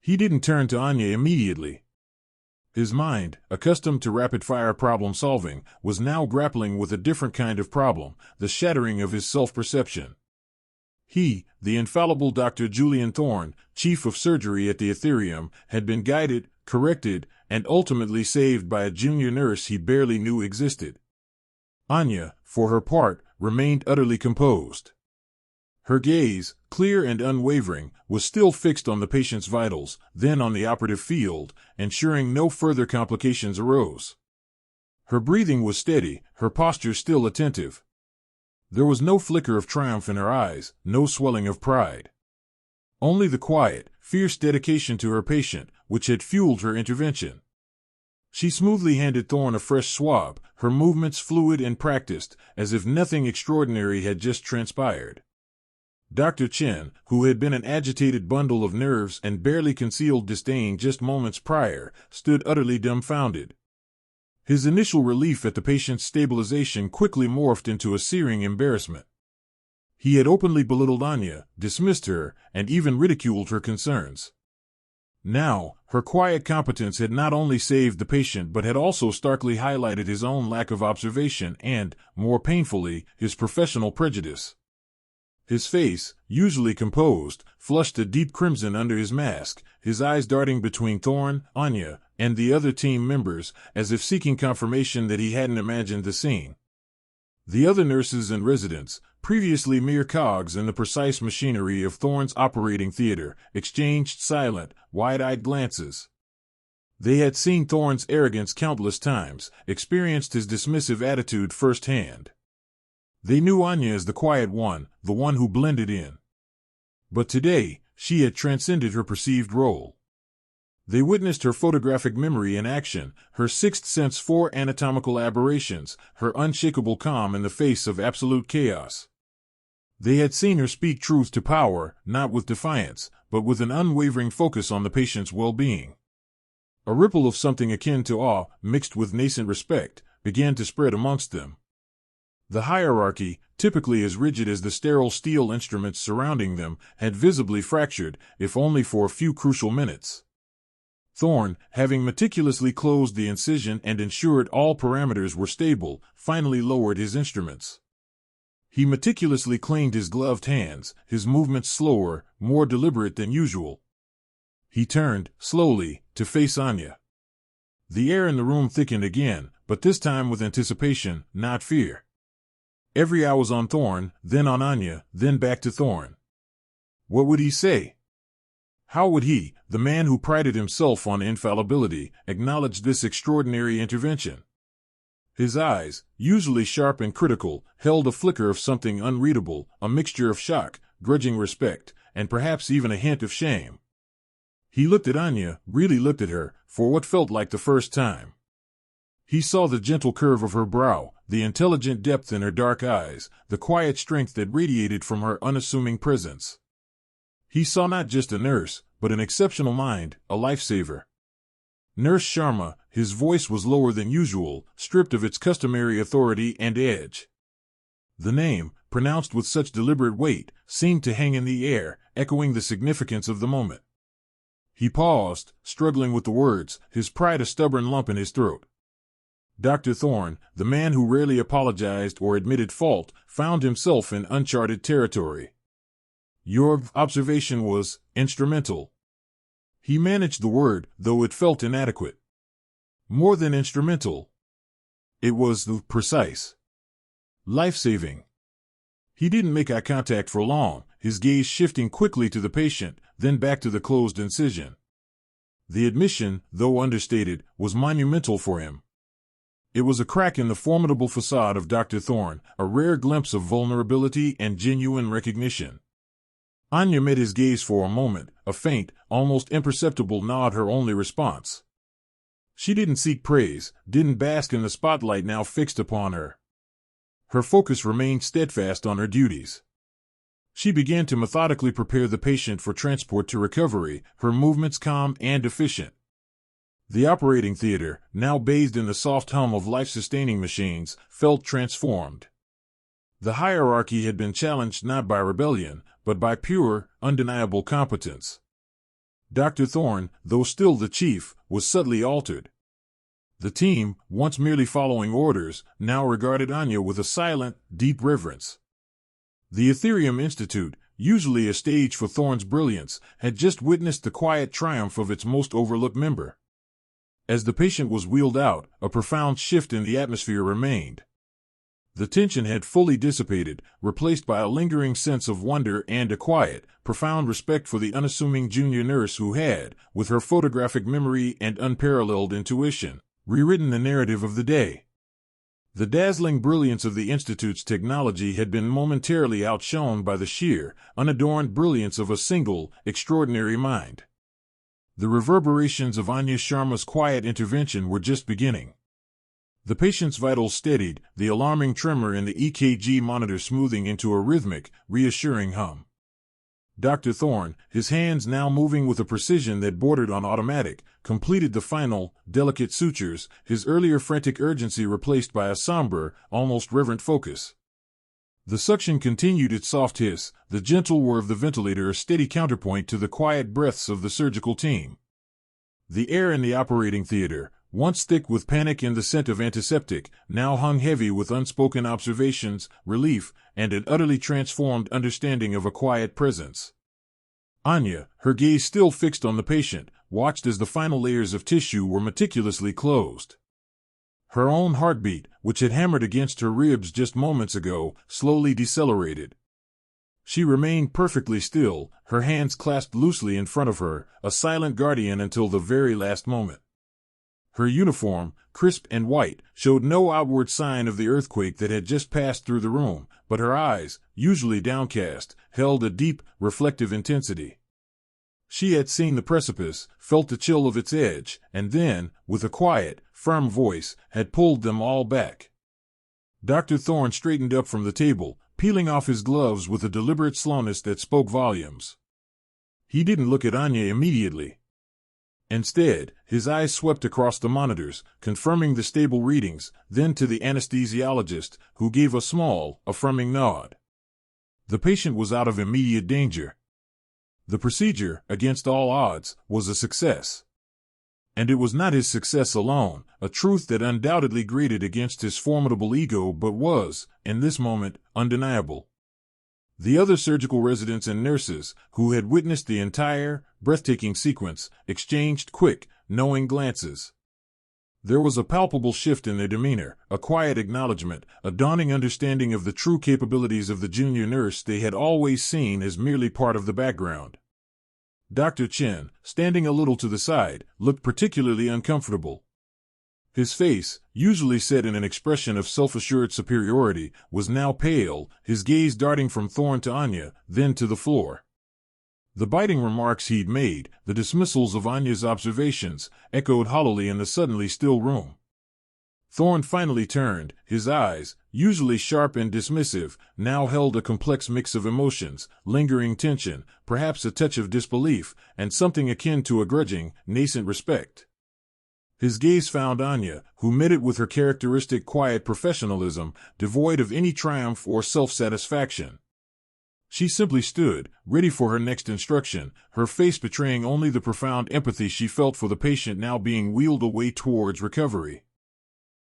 He didn't turn to Anya immediately. His mind, accustomed to rapid-fire problem-solving, was now grappling with a different kind of problem, the shattering of his self-perception. He, the infallible Dr. Julian Thorne, chief of surgery at the Aetherium, had been guided, corrected, and ultimately saved by a junior nurse he barely knew existed. Anya, for her part, remained utterly composed. Her gaze, clear and unwavering, was still fixed on the patient's vitals, then on the operative field, ensuring no further complications arose. Her breathing was steady, her posture still attentive. There was no flicker of triumph in her eyes, no swelling of pride. Only the quiet, fierce dedication to her patient, which had fueled her intervention. She smoothly handed Thorne a fresh swab, her movements fluid and practiced, as if nothing extraordinary had just transpired. Dr. Chen, who had been an agitated bundle of nerves and barely concealed disdain just moments prior, stood utterly dumbfounded. His initial relief at the patient's stabilization quickly morphed into a searing embarrassment. He had openly belittled Anya, dismissed her, and even ridiculed her concerns. Now, her quiet competence had not only saved the patient but had also starkly highlighted his own lack of observation and, more painfully, his professional prejudice. His face, usually composed, flushed a deep crimson under his mask, his eyes darting between Thorne, Anya, and the other team members, as if seeking confirmation that he hadn't imagined the scene. The other nurses and residents, previously mere cogs in the precise machinery of Thorne's operating theater, exchanged silent, wide-eyed glances. They had seen Thorne's arrogance countless times, experienced his dismissive attitude firsthand. They knew Anya as the quiet one, the one who blended in. But today, she had transcended her perceived role. They witnessed her photographic memory in action, her sixth sense for anatomical aberrations, her unshakable calm in the face of absolute chaos. They had seen her speak truth to power, not with defiance, but with an unwavering focus on the patient's well-being. A ripple of something akin to awe, mixed with nascent respect, began to spread amongst them. The hierarchy, typically as rigid as the sterile steel instruments surrounding them, had visibly fractured, if only for a few crucial minutes. Thorne, having meticulously closed the incision and ensured all parameters were stable, finally lowered his instruments. He meticulously cleaned his gloved hands, his movements slower, more deliberate than usual. He turned, slowly, to face Anya. The air in the room thickened again, but this time with anticipation, not fear. Every eye was on Thorne, then on Anya, then back to Thorne. What would he say? How would he, the man who prided himself on infallibility, acknowledge this extraordinary intervention? His eyes, usually sharp and critical, held a flicker of something unreadable, a mixture of shock, grudging respect, and perhaps even a hint of shame. He looked at Anya, really looked at her, for what felt like the first time. He saw the gentle curve of her brow, the intelligent depth in her dark eyes, the quiet strength that radiated from her unassuming presence. He saw not just a nurse, but an exceptional mind, a lifesaver. Nurse Sharma, his voice was lower than usual, stripped of its customary authority and edge. The name, pronounced with such deliberate weight, seemed to hang in the air, echoing the significance of the moment. He paused, struggling with the words, his pride a stubborn lump in his throat. Dr. Thorne, the man who rarely apologized or admitted fault, found himself in uncharted territory. Your observation was instrumental. He managed the word, though it felt inadequate. More than instrumental. It was precise. Life-saving. He didn't make eye contact for long, his gaze shifting quickly to the patient, then back to the closed incision. The admission, though understated, was monumental for him. It was a crack in the formidable facade of Dr. Thorne, a rare glimpse of vulnerability and genuine recognition. Anya met his gaze for a moment, a faint, almost imperceptible nod her only response. She didn't seek praise, didn't bask in the spotlight now fixed upon her. Her focus remained steadfast on her duties. She began to methodically prepare the patient for transport to recovery, her movements calm and efficient. The operating theater, now bathed in the soft hum of life-sustaining machines, felt transformed. The hierarchy had been challenged not by rebellion, but by pure, undeniable competence. Dr. Thorne, though still the chief, was subtly altered. The team, once merely following orders, now regarded Anya with a silent, deep reverence. The Aetherium Institute, usually a stage for Thorne's brilliance, had just witnessed the quiet triumph of its most overlooked member. As the patient was wheeled out, a profound shift in the atmosphere remained. The tension had fully dissipated, replaced by a lingering sense of wonder and a quiet, profound respect for the unassuming junior nurse who had, with her photographic memory and unparalleled intuition, rewritten the narrative of the day. The dazzling brilliance of the Institute's technology had been momentarily outshone by the sheer, unadorned brilliance of a single, extraordinary mind. The reverberations of Anya Sharma's quiet intervention were just beginning. The patient's vitals steadied, the alarming tremor in the EKG monitor smoothing into a rhythmic, reassuring hum. Dr. Thorne, his hands now moving with a precision that bordered on automatic, completed the final, delicate sutures, his earlier frantic urgency replaced by a somber, almost reverent focus. The suction continued its soft hiss, the gentle whir of the ventilator a steady counterpoint to the quiet breaths of the surgical team. The air in the operating theater, once thick with panic and the scent of antiseptic, now hung heavy with unspoken observations, relief, and an utterly transformed understanding of a quiet presence. Anya, her gaze still fixed on the patient, watched as the final layers of tissue were meticulously closed. Her own heartbeat, which had hammered against her ribs just moments ago, slowly decelerated. She remained perfectly still, her hands clasped loosely in front of her, a silent guardian until the very last moment. Her uniform, crisp and white, showed no outward sign of the earthquake that had just passed through the room, but her eyes, usually downcast, held a deep, reflective intensity. She had seen the precipice, felt the chill of its edge, and then, with a quiet, firm voice, had pulled them all back. Dr. Thorne straightened up from the table, peeling off his gloves with a deliberate slowness that spoke volumes. He didn't look at Anya immediately. Instead, his eyes swept across the monitors, confirming the stable readings, then to the anesthesiologist, who gave a small, affirming nod. The patient was out of immediate danger. The procedure, against all odds, was a success. And it was not his success alone, a truth that undoubtedly grated against his formidable ego but was, in this moment, undeniable. The other surgical residents and nurses, who had witnessed the entire, breathtaking sequence, exchanged quick, knowing glances. There was a palpable shift in their demeanor, a quiet acknowledgement, a dawning understanding of the true capabilities of the junior nurse they had always seen as merely part of the background. Dr. Chen, standing a little to the side, looked particularly uncomfortable. His face, usually set in an expression of self-assured superiority, was now pale, his gaze darting from Thorne to Anya, then to the floor. The biting remarks he'd made, the dismissals of Anya's observations, echoed hollowly in the suddenly still room. Thorne finally turned, his eyes, usually sharp and dismissive, now held a complex mix of emotions, lingering tension, perhaps a touch of disbelief, and something akin to a grudging, nascent respect. His gaze found Anya, who met it with her characteristic quiet professionalism, devoid of any triumph or self-satisfaction. She simply stood, ready for her next instruction, her face betraying only the profound empathy she felt for the patient now being wheeled away towards recovery.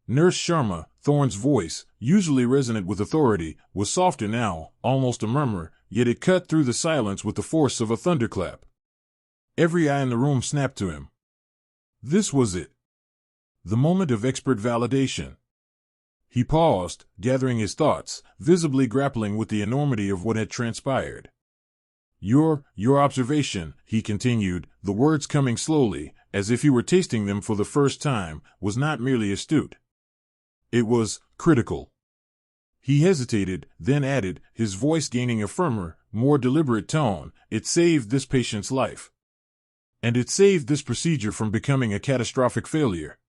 Nurse Sharma, Thorne's voice, usually resonant with authority, was softer now, almost a murmur, yet it cut through the silence with the force of a thunderclap. Every eye in the room snapped to him. This was it. The moment of expert validation. He paused, gathering his thoughts, visibly grappling with the enormity of what had transpired. Your observation, he continued, the words coming slowly, as if he were tasting them for the first time, was not merely astute. It was critical. He hesitated, then added, his voice gaining a firmer, more deliberate tone, "It saved this patient's life. And it saved this procedure from becoming a catastrophic failure."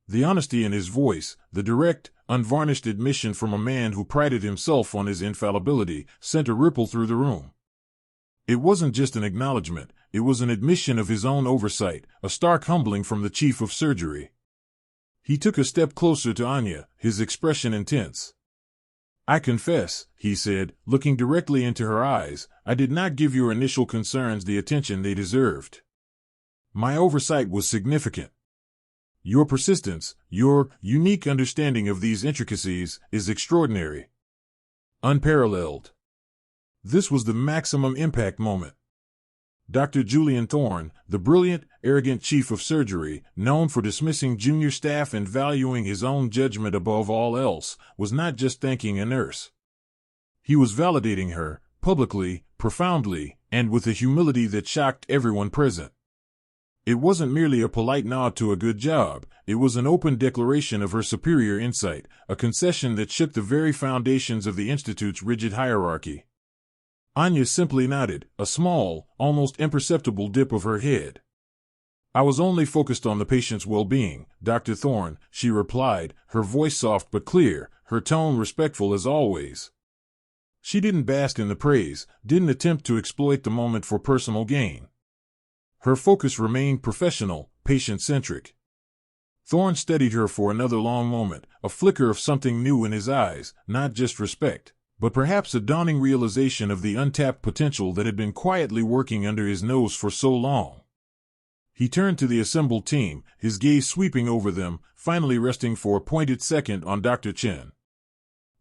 The honesty in his voice, the direct, unvarnished admission from a man who prided himself on his infallibility, sent a ripple through the room. It wasn't just an acknowledgement, it was an admission of his own oversight, a stark humbling from the chief of surgery. He took a step closer to Anya, his expression intense. "I confess," he said, looking directly into her eyes, "I did not give your initial concerns the attention they deserved. My oversight was significant. Your persistence, your unique understanding of these intricacies, is extraordinary. Unparalleled." This was the maximum impact moment. Dr. Julian Thorne, the brilliant, arrogant chief of surgery, known for dismissing junior staff and valuing his own judgment above all else, was not just thanking a nurse. He was validating her, publicly, profoundly, and with a humility that shocked everyone present. It wasn't merely a polite nod to a good job, it was an open declaration of her superior insight, a concession that shook the very foundations of the Institute's rigid hierarchy. Anya simply nodded, a small, almost imperceptible dip of her head. "I was only focused on the patient's well-being, Dr. Thorne," she replied, her voice soft but clear, her tone respectful as always. She didn't bask in the praise, didn't attempt to exploit the moment for personal gain. Her focus remained professional, patient-centric. Thorne studied her for another long moment, a flicker of something new in his eyes, not just respect, but perhaps a dawning realization of the untapped potential that had been quietly working under his nose for so long. He turned to the assembled team, his gaze sweeping over them, finally resting for a pointed second on Dr. Chen.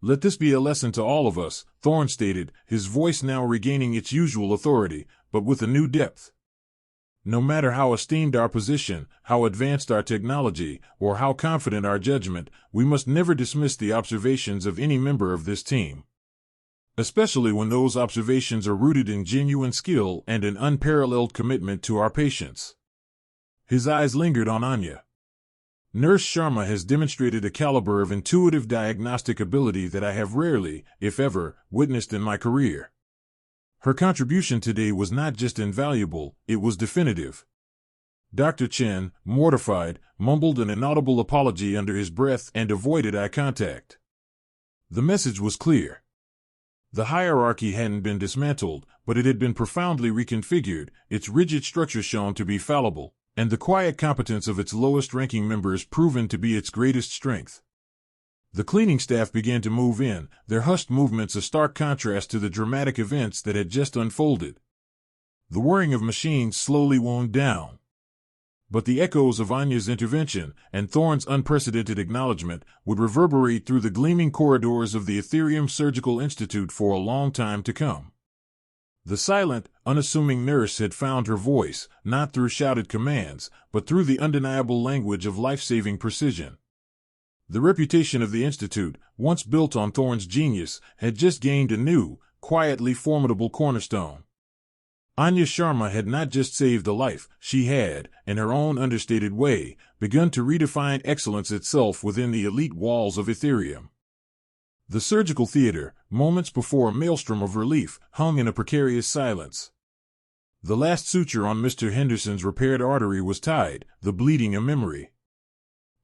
"Let this be a lesson to all of us," Thorne stated, his voice now regaining its usual authority, but with a new depth. "No matter how esteemed our position, how advanced our technology, or how confident our judgment, we must never dismiss the observations of any member of this team. Especially when those observations are rooted in genuine skill and an unparalleled commitment to our patients." His eyes lingered on Anya. "Nurse Sharma has demonstrated a caliber of intuitive diagnostic ability that I have rarely, if ever, witnessed in my career. Her contribution today was not just invaluable, it was definitive." Dr. Chen, mortified, mumbled an inaudible apology under his breath and avoided eye contact. The message was clear. The hierarchy hadn't been dismantled, but it had been profoundly reconfigured, its rigid structure shown to be fallible, and the quiet competence of its lowest-ranking members proven to be its greatest strength. The cleaning staff began to move in, their hushed movements a stark contrast to the dramatic events that had just unfolded. The whirring of machines slowly wound down. But the echoes of Anya's intervention, and Thorne's unprecedented acknowledgement, would reverberate through the gleaming corridors of the Aetherium Surgical Institute for a long time to come. The silent, unassuming nurse had found her voice, not through shouted commands, but through the undeniable language of life-saving precision. The reputation of the Institute, once built on Thorne's genius, had just gained a new, quietly formidable cornerstone. Anya Sharma had not just saved a life, she had, in her own understated way, begun to redefine excellence itself within the elite walls of Aetherium. The surgical theater, moments before a maelstrom of relief, hung in a precarious silence. The last suture on Mr. Henderson's repaired artery was tied, the bleeding a memory.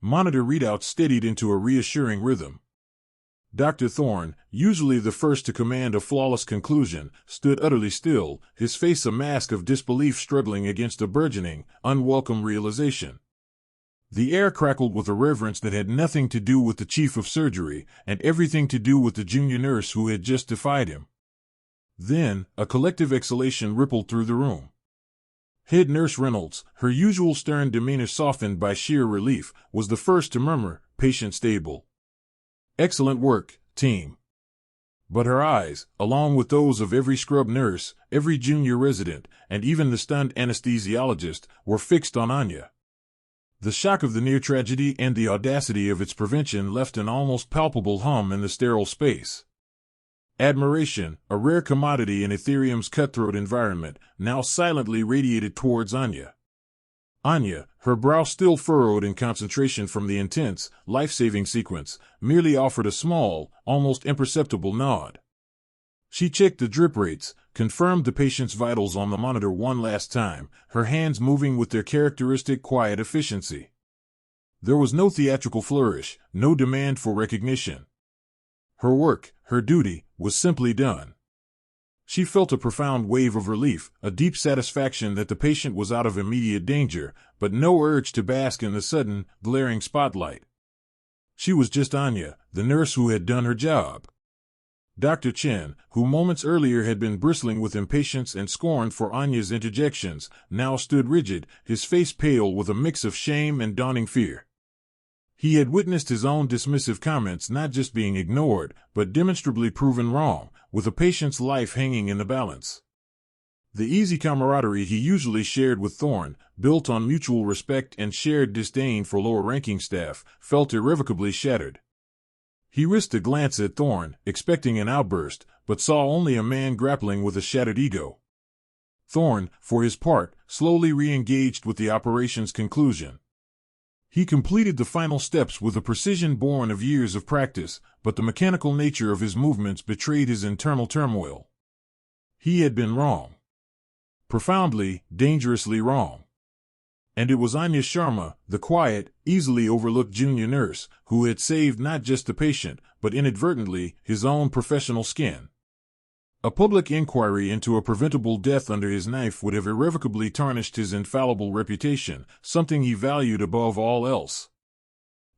Monitor readouts steadied into a reassuring rhythm. Dr. Thorne, usually the first to command a flawless conclusion, stood utterly still, his face a mask of disbelief struggling against a burgeoning, unwelcome realization. The air crackled with a reverence that had nothing to do with the chief of surgery, and everything to do with the junior nurse who had just defied him. Then, a collective exhalation rippled through the room. Head Nurse Reynolds, her usual stern demeanor softened by sheer relief, was the first to murmur, "Patient stable. Excellent work, team." But her eyes, along with those of every scrub nurse, every junior resident, and even the stunned anesthesiologist, were fixed on Anya. The shock of the near tragedy and the audacity of its prevention left an almost palpable hum in the sterile space. Admiration, a rare commodity in Aetherium's cutthroat environment, now silently radiated towards Anya. Anya, her brow still furrowed in concentration from the intense, life-saving sequence, merely offered a small, almost imperceptible nod. She checked the drip rates, confirmed the patient's vitals on the monitor one last time, her hands moving with their characteristic quiet efficiency. There was no theatrical flourish, no demand for recognition. Her work, her duty, was simply done. She felt a profound wave of relief, a deep satisfaction that the patient was out of immediate danger, but no urge to bask in the sudden, glaring spotlight. She was just Anya, the nurse who had done her job. Dr. Chen, who moments earlier had been bristling with impatience and scorn for Anya's interjections, now stood rigid, his face pale with a mix of shame and dawning fear. He had witnessed his own dismissive comments not just being ignored, but demonstrably proven wrong, with a patient's life hanging in the balance. The easy camaraderie he usually shared with Thorne, built on mutual respect and shared disdain for lower-ranking staff, felt irrevocably shattered. He risked a glance at Thorne, expecting an outburst, but saw only a man grappling with a shattered ego. Thorne, for his part, slowly re-engaged with the operation's conclusion. He completed the final steps with a precision born of years of practice, but the mechanical nature of his movements betrayed his internal turmoil. He had been wrong. Profoundly, dangerously wrong. And it was Anya Sharma, the quiet, easily overlooked junior nurse, who had saved not just the patient, but inadvertently, his own professional skin. A public inquiry into a preventable death under his knife would have irrevocably tarnished his infallible reputation, something he valued above all else.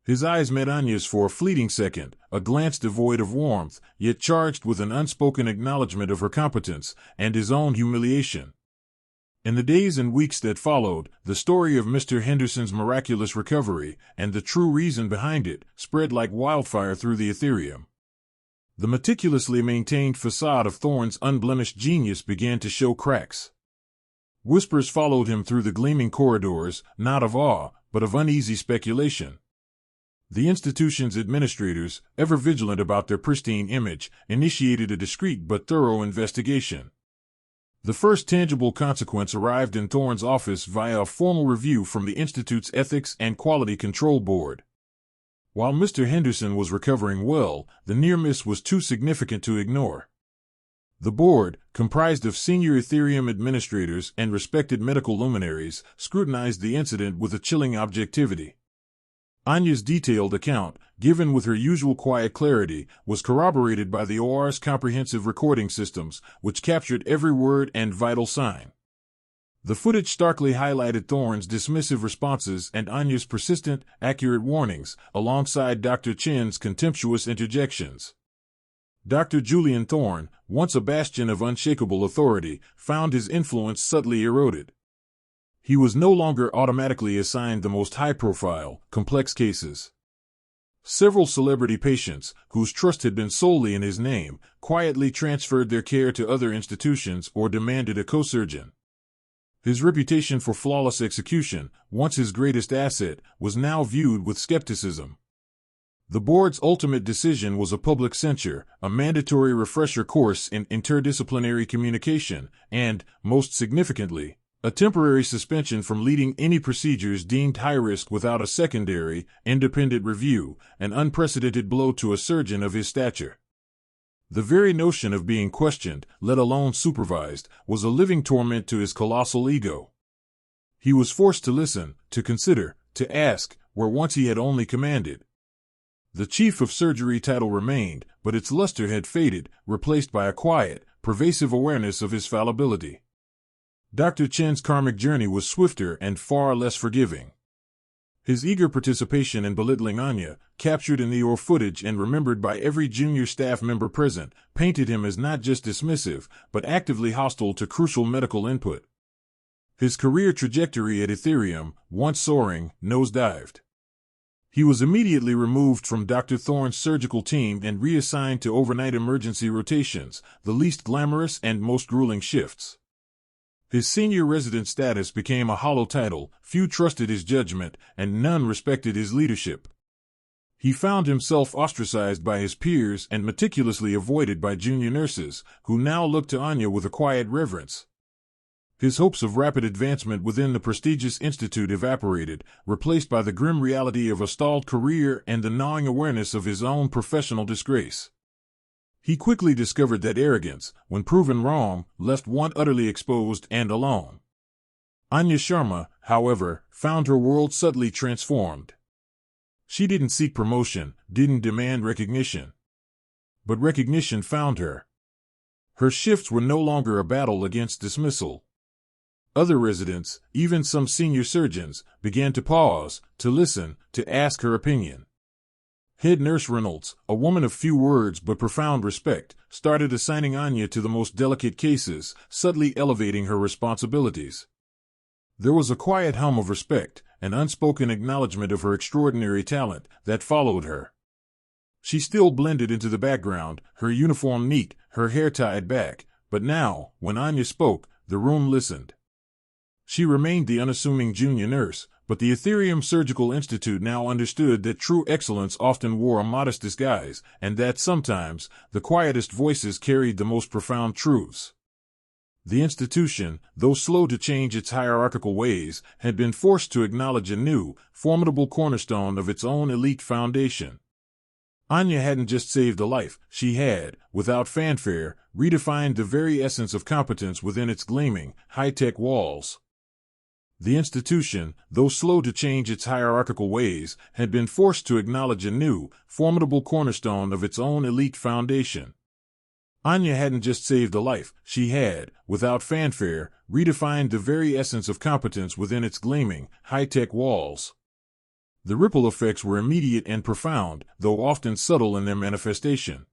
His eyes met Anya's for a fleeting second, a glance devoid of warmth, yet charged with an unspoken acknowledgement of her competence, and his own humiliation. In the days and weeks that followed, the story of Mr. Henderson's miraculous recovery, and the true reason behind it, spread like wildfire through the Aetherium. The meticulously maintained facade of Thorne's unblemished genius began to show cracks. Whispers followed him through the gleaming corridors, not of awe, but of uneasy speculation. The institution's administrators, ever vigilant about their pristine image, initiated a discreet but thorough investigation. The first tangible consequence arrived in Thorne's office via a formal review from the Institute's Ethics and Quality Control Board. While Mr. Henderson was recovering well, the near miss was too significant to ignore. The board, comprised of senior Aetherium administrators and respected medical luminaries, scrutinized the incident with a chilling objectivity. Anya's detailed account, given with her usual quiet clarity, was corroborated by the OR's comprehensive recording systems, which captured every word and vital sign. The footage starkly highlighted Thorne's dismissive responses and Anya's persistent, accurate warnings, alongside Dr. Chen's contemptuous interjections. Dr. Julian Thorne, once a bastion of unshakable authority, found his influence subtly eroded. He was no longer automatically assigned the most high-profile, complex cases. Several celebrity patients, whose trust had been solely in his name, quietly transferred their care to other institutions or demanded a co-surgeon. His reputation for flawless execution, once his greatest asset, was now viewed with skepticism. The board's ultimate decision was a public censure, a mandatory refresher course in interdisciplinary communication, and, most significantly, a temporary suspension from leading any procedures deemed high risk without a secondary, independent review, an unprecedented blow to a surgeon of his stature. The very notion of being questioned, let alone supervised, was a living torment to his colossal ego. He was forced to listen, to consider, to ask, where once he had only commanded. The chief of surgery title remained, but its luster had faded, replaced by a quiet, pervasive awareness of his fallibility. Dr. Chen's karmic journey was swifter and far less forgiving. His eager participation in belittling Anya, captured in the OR footage and remembered by every junior staff member present, painted him as not just dismissive, but actively hostile to crucial medical input. His career trajectory at Aetherium, once soaring, nosedived. He was immediately removed from Dr. Thorne's surgical team and reassigned to overnight emergency rotations, the least glamorous and most grueling shifts. His senior resident status became a hollow title, few trusted his judgment, and none respected his leadership. He found himself ostracized by his peers and meticulously avoided by junior nurses, who now looked to Anya with a quiet reverence. His hopes of rapid advancement within the prestigious institute evaporated, replaced by the grim reality of a stalled career and the gnawing awareness of his own professional disgrace. He quickly discovered that arrogance, when proven wrong, left one utterly exposed and alone. Anya Sharma, however, found her world subtly transformed. She didn't seek promotion, didn't demand recognition. But recognition found her. Her shifts were no longer a battle against dismissal. Other residents, even some senior surgeons, began to pause, to listen, to ask her opinion. Head nurse Reynolds, a woman of few words but profound respect, started assigning Anya to the most delicate cases, subtly elevating her responsibilities. There was a quiet hum of respect, an unspoken acknowledgement of her extraordinary talent, that followed her. She still blended into the background, her uniform neat, her hair tied back, but now, when Anya spoke, the room listened. She remained the unassuming junior nurse, but the Aetherium Surgical Institute now understood that true excellence often wore a modest disguise, and that sometimes, the quietest voices carried the most profound truths. The institution, though slow to change its hierarchical ways, had been forced to acknowledge a new, formidable cornerstone of its own elite foundation. Anya hadn't just saved a life, she had, without fanfare, redefined the very essence of competence within its gleaming, high-tech walls. The institution, though slow to change its hierarchical ways, had been forced to acknowledge a new, formidable cornerstone of its own elite foundation. Anya hadn't just saved a life, she had, without fanfare, redefined the very essence of competence within its gleaming, high-tech walls. The ripple effects were immediate and profound, though often subtle in their manifestation.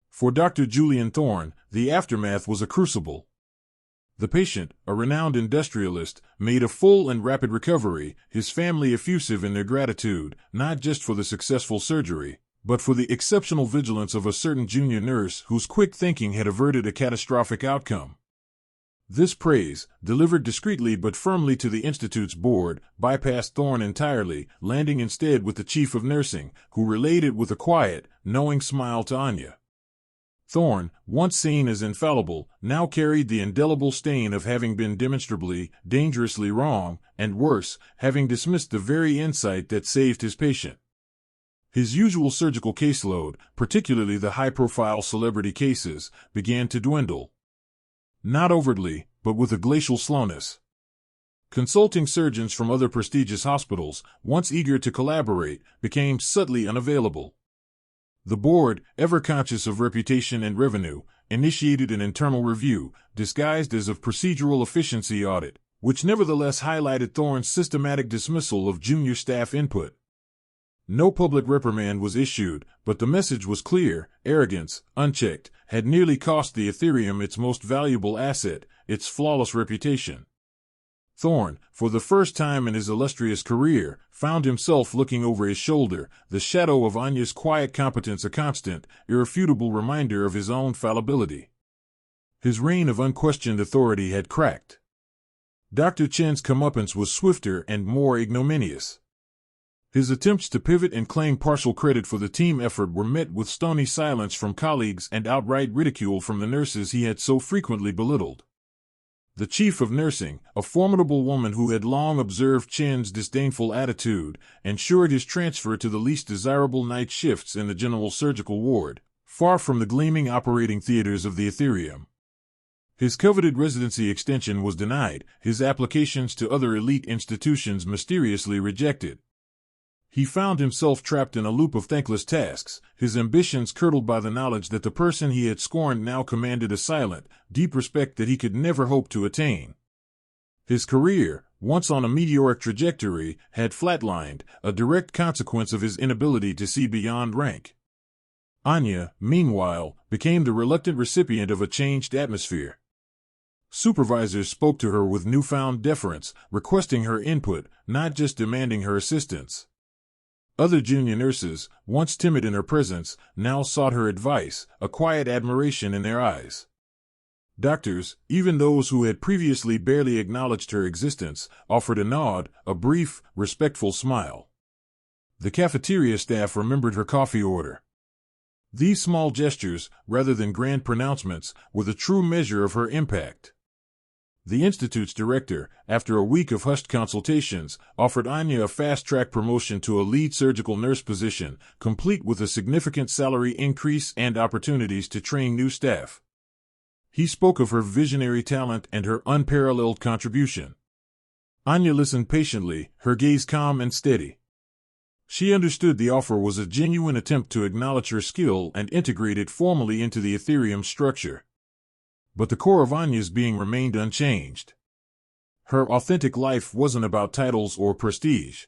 For Dr. Julian Thorne, the aftermath was a crucible. The patient, a renowned industrialist, made a full and rapid recovery, his family effusive in their gratitude, not just for the successful surgery, but for the exceptional vigilance of a certain junior nurse whose quick thinking had averted a catastrophic outcome. This praise, delivered discreetly but firmly to the Institute's board, bypassed Thorne entirely, landing instead with the chief of nursing, who relayed it with a quiet, knowing smile to Anya. Thorne, once seen as infallible, now carried the indelible stain of having been demonstrably, dangerously wrong, and worse, having dismissed the very insight that saved his patient. His usual surgical caseload, particularly the high-profile celebrity cases, began to dwindle. Not overtly, but with a glacial slowness. Consulting surgeons from other prestigious hospitals, once eager to collaborate, became subtly unavailable. The board, ever conscious of reputation and revenue, initiated an internal review, disguised as a procedural efficiency audit, which nevertheless highlighted Thorne's systematic dismissal of junior staff input. No public reprimand was issued, but the message was clear: arrogance, unchecked, had nearly cost the Aetherium its most valuable asset, its flawless reputation. Thorne, for the first time in his illustrious career, found himself looking over his shoulder, the shadow of Anya's quiet competence a constant, irrefutable reminder of his own fallibility. His reign of unquestioned authority had cracked. Dr. Chen's comeuppance was swifter and more ignominious. His attempts to pivot and claim partial credit for the team effort were met with stony silence from colleagues and outright ridicule from the nurses he had so frequently belittled. The chief of nursing, a formidable woman who had long observed Chen's disdainful attitude, ensured his transfer to the least desirable night shifts in the general surgical ward, far from the gleaming operating theaters of the Aetherium. His coveted residency extension was denied, his applications to other elite institutions mysteriously rejected. He found himself trapped in a loop of thankless tasks, his ambitions curdled by the knowledge that the person he had scorned now commanded a silent, deep respect that he could never hope to attain. His career, once on a meteoric trajectory, had flatlined, a direct consequence of his inability to see beyond rank. Anya, meanwhile, became the reluctant recipient of a changed atmosphere. Supervisors spoke to her with newfound deference, requesting her input, not just demanding her assistance. Other junior nurses, once timid in her presence, now sought her advice, a quiet admiration in their eyes. Doctors, even those who had previously barely acknowledged her existence, offered a nod, a brief, respectful smile. The cafeteria staff remembered her coffee order. These small gestures, rather than grand pronouncements, were the true measure of her impact. The Institute's director, after a week of hushed consultations, offered Anya a fast-track promotion to a lead surgical nurse position, complete with a significant salary increase and opportunities to train new staff. He spoke of her visionary talent and her unparalleled contribution. Anya listened patiently, her gaze calm and steady. She understood the offer was a genuine attempt to acknowledge her skill and integrate it formally into the Aetherium structure. But the core of Anya's being remained unchanged. Her authentic life wasn't about titles or prestige.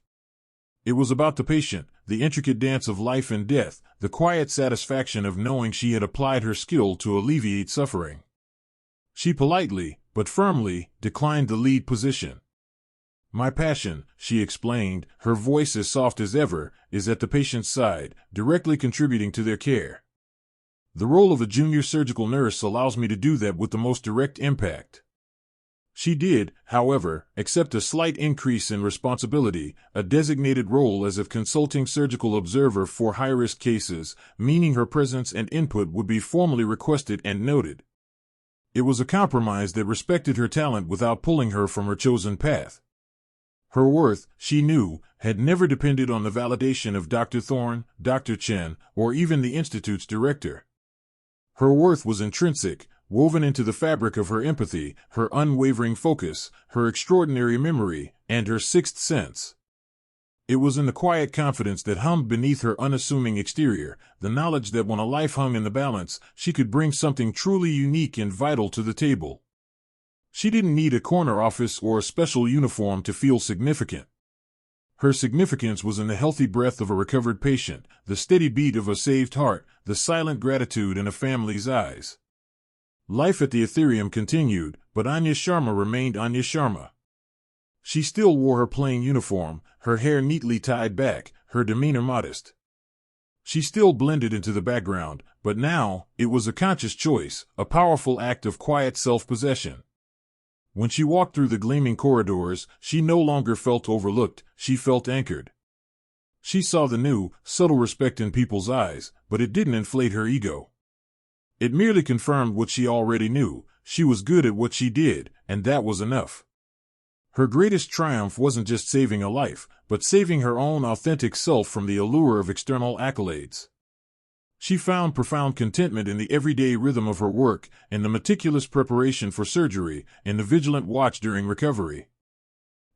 It was about the patient, the intricate dance of life and death, the quiet satisfaction of knowing she had applied her skill to alleviate suffering. She politely, but firmly, declined the lead position. "My passion," she explained, her voice as soft as ever, "is at the patient's side, directly contributing to their care. The role of a junior surgical nurse allows me to do that with the most direct impact." She did, however, accept a slight increase in responsibility, a designated role as a consulting surgical observer for high-risk cases, meaning her presence and input would be formally requested and noted. It was a compromise that respected her talent without pulling her from her chosen path. Her worth, she knew, had never depended on the validation of Dr. Thorne, Dr. Chen, or even the Institute's director. Her worth was intrinsic, woven into the fabric of her empathy, her unwavering focus, her extraordinary memory, and her sixth sense. It was in the quiet confidence that hummed beneath her unassuming exterior, the knowledge that when a life hung in the balance, she could bring something truly unique and vital to the table. She didn't need a corner office or a special uniform to feel significant. Her significance was in the healthy breath of a recovered patient, the steady beat of a saved heart, the silent gratitude in a family's eyes. Life at the Aetherium continued, but Anya Sharma remained Anya Sharma. She still wore her plain uniform, her hair neatly tied back, her demeanor modest. She still blended into the background, but now, it was a conscious choice, a powerful act of quiet self-possession. When she walked through the gleaming corridors, she no longer felt overlooked, she felt anchored. She saw the new, subtle respect in people's eyes, but it didn't inflate her ego. It merely confirmed what she already knew: she was good at what she did, and that was enough. Her greatest triumph wasn't just saving a life, but saving her own authentic self from the allure of external accolades. She found profound contentment in the everyday rhythm of her work, in the meticulous preparation for surgery, in the vigilant watch during recovery.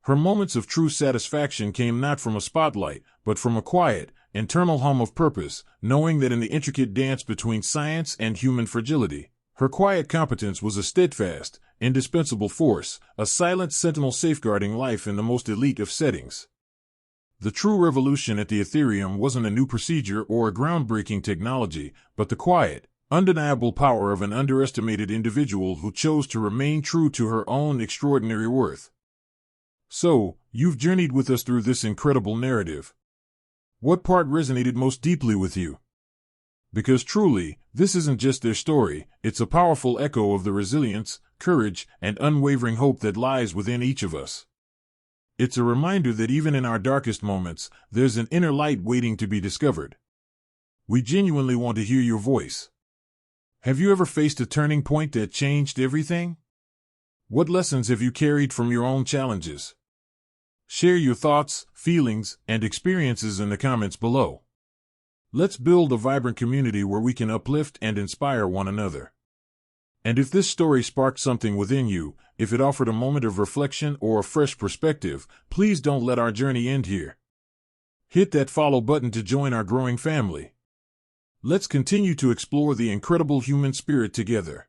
Her moments of true satisfaction came not from a spotlight, but from a quiet, internal hum of purpose, knowing that in the intricate dance between science and human fragility, her quiet competence was a steadfast, indispensable force, a silent sentinel safeguarding life in the most elite of settings. The true revolution at the Aetherium wasn't a new procedure or a groundbreaking technology, but the quiet, undeniable power of an underestimated individual who chose to remain true to her own extraordinary worth. So, you've journeyed with us through this incredible narrative. What part resonated most deeply with you? Because truly, this isn't just their story, it's a powerful echo of the resilience, courage, and unwavering hope that lies within each of us. It's a reminder that even in our darkest moments, there's an inner light waiting to be discovered. We genuinely want to hear your voice. Have you ever faced a turning point that changed everything? What lessons have you carried from your own challenges? Share your thoughts, feelings, and experiences in the comments below. Let's build a vibrant community where we can uplift and inspire one another. And if this story sparked something within you, if it offered a moment of reflection or a fresh perspective, please don't let our journey end here. Hit that follow button to join our growing family. Let's continue to explore the incredible human spirit together.